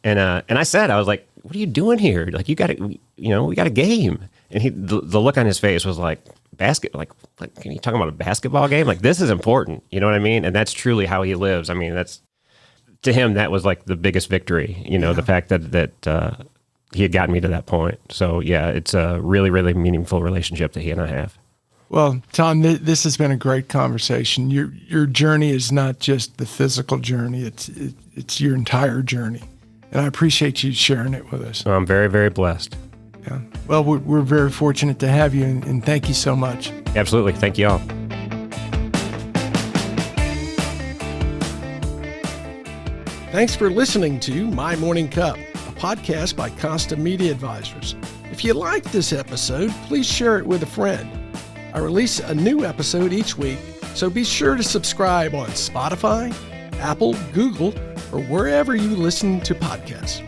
And I said, I was like, what are you doing here? Like, we got a game. And the look on his face was like, like, can you talk about a basketball game? Like, this is important. You know what I mean? And that's truly how he lives. I mean, to him, that was like the biggest victory, the fact that he had gotten me to that point. So yeah, it's a really, really meaningful relationship that he and I have. Well, Tom, this has been a great conversation. Your journey is not just the physical journey; it's your entire journey, and I appreciate you sharing it with us. I'm very, very blessed. Yeah. Well, we're very fortunate to have you, and thank you so much. Absolutely, thank you all. Thanks for listening to My Morning Cup, a podcast by Costa Media Advisors. If you liked this episode, please share it with a friend. I release a new episode each week, so be sure to subscribe on Spotify, Apple, Google, or wherever you listen to podcasts.